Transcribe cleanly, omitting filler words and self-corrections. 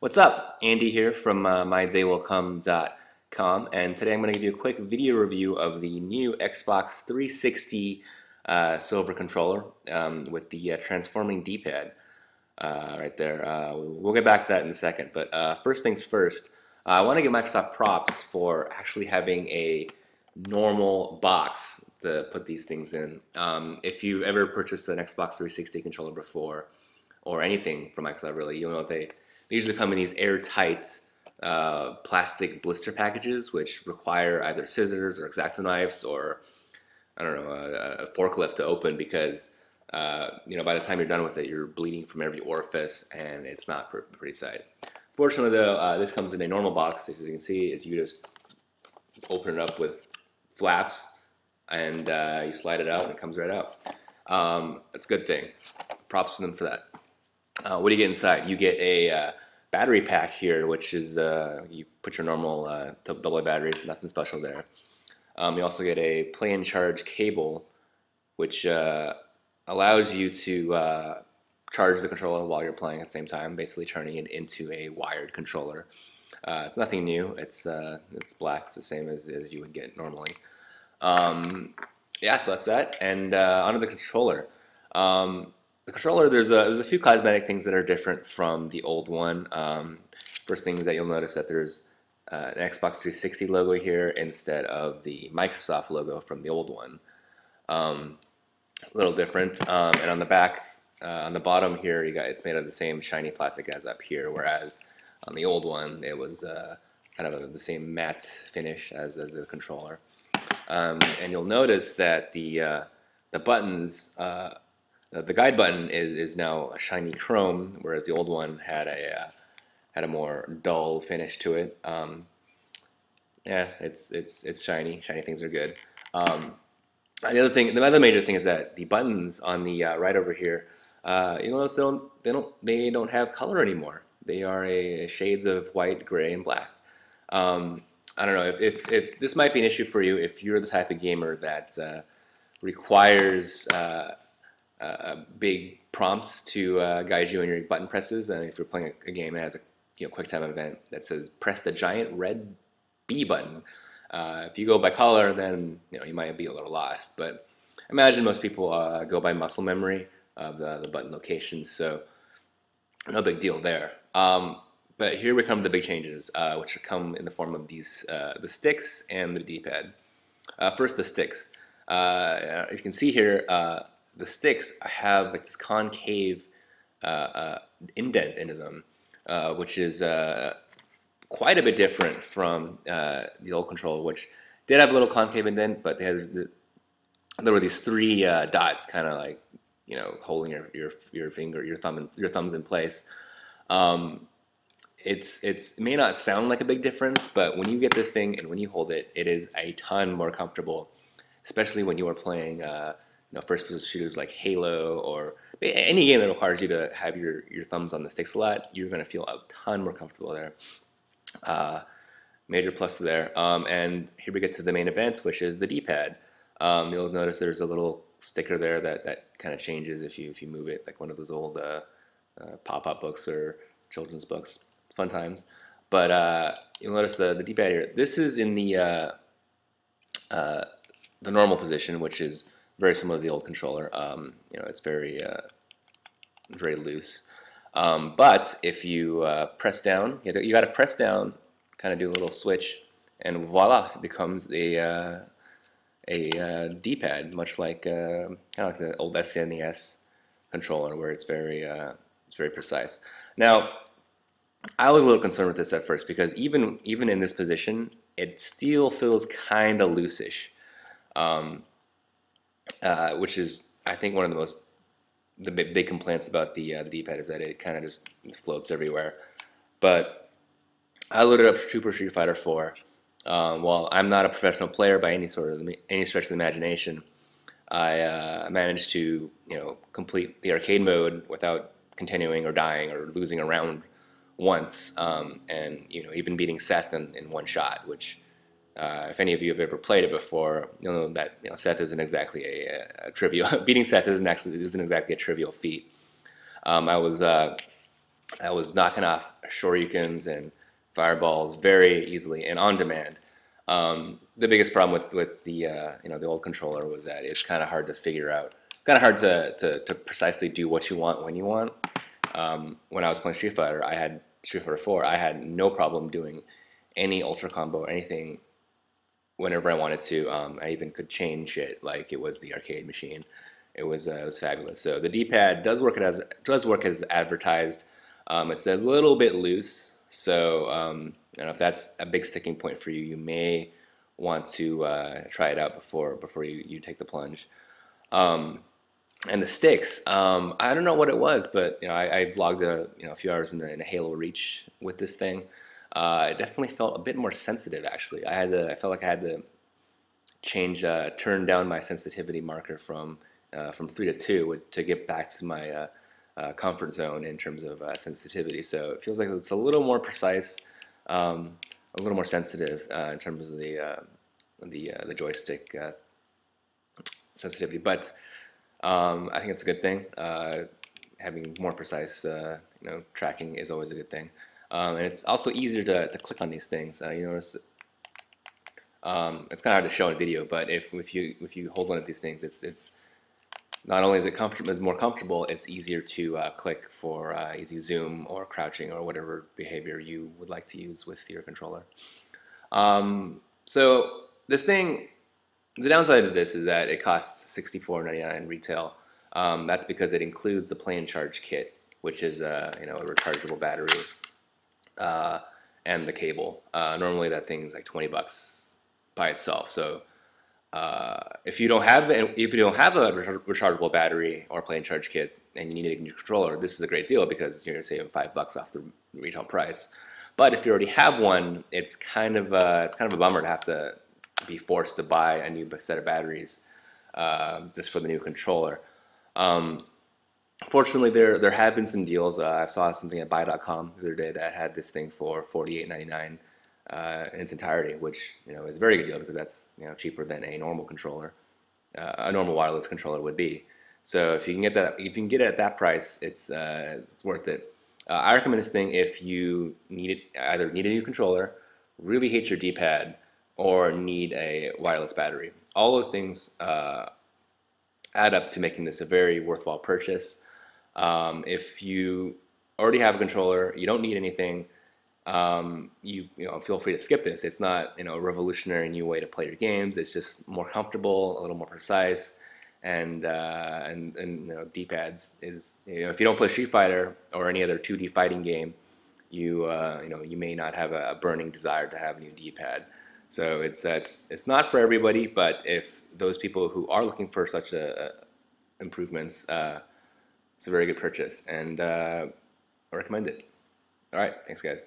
What's up? Andy here from mydaywillcome.com, and today I'm going to give you a quick video review of the new Xbox 360 Silver controller with the transforming D-pad right there. We'll get back to that in a second, but first things first, I want to give Microsoft props for actually having a normal box to put these things in. If you've ever purchased an Xbox 360 controller before, or anything from Microsoft really, you'll know they usually come in these airtight plastic blister packages, which require either scissors or X-Acto knives or I don't know a forklift to open because by the time you're done with it, you're bleeding from every orifice and it's not pretty sight. Fortunately, though, this comes in a normal box. As you can see, you just open it up with flaps and you slide it out and it comes right out. That's a good thing. Props to them for that. What do you get inside? You get a battery pack here, which is you put your normal double-A batteries, nothing special there. You also get a play and charge cable, which allows you to charge the controller while you're playing at the same time, basically turning it into a wired controller. It's nothing new. It's black. It's the same as you would get normally. Yeah, so that's that. And onto the controller. The controller, there's a few cosmetic things that are different from the old one. First thing is that you'll notice that there's an Xbox 360 logo here instead of the Microsoft logo from the old one. A little different. And on the back, on the bottom here, it's made of the same shiny plastic as up here, whereas on the old one it was kind of the same matte finish as the controller. And you'll notice that the buttons. The guide button is now a shiny chrome, whereas the old one had a more dull finish to it. Yeah, it's shiny. Shiny things are good. The other major thing is that the buttons on the right over here, you'll notice they don't have color anymore. They are shades of white, gray, and black. I don't know if this might be an issue for you if you're the type of gamer that requires big prompts to guide you in your button presses. And if you're playing a game that has a quick time event that says press the giant red B button, if you go by color, then you might be a little lost. But imagine most people go by muscle memory of the button locations, so no big deal there. But here we come to the big changes, which come in the form of these the sticks and the D-pad. First, the sticks. You can see here. The sticks have like this concave indent into them, which is quite a bit different from the old controller, which did have a little concave indent, but there were these three dots, kind of like holding your finger, your thumbs in place. It may not sound like a big difference, but when you get this thing and when you hold it, it is a ton more comfortable, especially when you are playing. First-person shooters like Halo or any game that requires you to have your thumbs on the sticks a lot, you're going to feel a ton more comfortable there. Major plus there. And here we get to the main event, which is the D-pad. You'll notice there's a little sticker there that kind of changes if you move it, like one of those old pop-up books or children's books. It's fun times. But you'll notice the D-pad here. This is in the normal position, which is very similar to the old controller. It's very loose. But if you press down, you got to press down, kind of do a little switch, and voila, it becomes a D-pad, much like kind of like the old SNES controller, where it's very precise. Now, I was a little concerned with this at first because even in this position, it still feels kind of loose-ish. Which is, I think, one of the big complaints about the D-pad is that it kind of just floats everywhere. But I loaded up Super Street Fighter 4. While I'm not a professional player by any stretch of the imagination, I managed to complete the arcade mode without continuing or dying or losing a round once, and even beating Seth in one shot, which. If any of you have ever played it before, you'll know that Seth isn't exactly a trivial. Beating Seth isn't exactly a trivial feat. I was knocking off shoryukens and fireballs very easily and on demand. The biggest problem with the the old controller was that it's kind of hard to figure out, kind of hard to precisely do what you want when you want. When I was playing Street Fighter 4, I had no problem doing any ultra combo or anything whenever I wanted to. I even could change it like it was the arcade machine. It was fabulous. So the D-pad does work as advertised. It's a little bit loose, so I don't know if that's a big sticking point for you. You may want to try it out before you take the plunge. And the sticks, I don't know what it was, but I vlogged a few hours in a Halo Reach with this thing. It definitely felt a bit more sensitive. Actually, I felt like I had to turn down my sensitivity marker from 3 to 2 to get back to my comfort zone in terms of sensitivity. So it feels like it's a little more precise, a little more sensitive in terms of the joystick sensitivity. But I think it's a good thing. Having more precise tracking is always a good thing. And it's also easier to click on these things. You notice it's kind of hard to show in video, but if you hold on to these things, it's not only is it comfortable, it's more comfortable. It's easier to click for easy zoom or crouching or whatever behavior you would like to use with your controller. So this thing, the downside of this is that it costs $64.99 retail. That's because it includes the play and charge kit, which is a rechargeable battery and the cable. Normally that thing's like $20 by itself. So if you don't have a rechargeable battery or play and charge kit and you need a new controller, this is a great deal because you're saving $5 off the retail price. But if you already have one, it's kind of a bummer to have to be forced to buy a new set of batteries just for the new controller. Fortunately, there have been some deals. I saw something at buy.com the other day that had this thing for $48.99 in its entirety, which is a very good deal because that's cheaper than a normal controller, a normal wireless controller would be. So if you can get it at that price, it's worth it. I recommend this thing if you either need a new controller, really hate your D-pad, or need a wireless battery. All those things add up to making this a very worthwhile purchase. If you already have a controller, you don't need anything, you feel free to skip this. It's not a revolutionary new way to play your games. It's just more comfortable, a little more precise, and D-pads is if you don't play Street Fighter or any other 2D fighting game, you may not have a burning desire to have a new D-pad. So it's not for everybody, but if those people who are looking for such improvements, it's a very good purchase, and I recommend it. All right, thanks guys.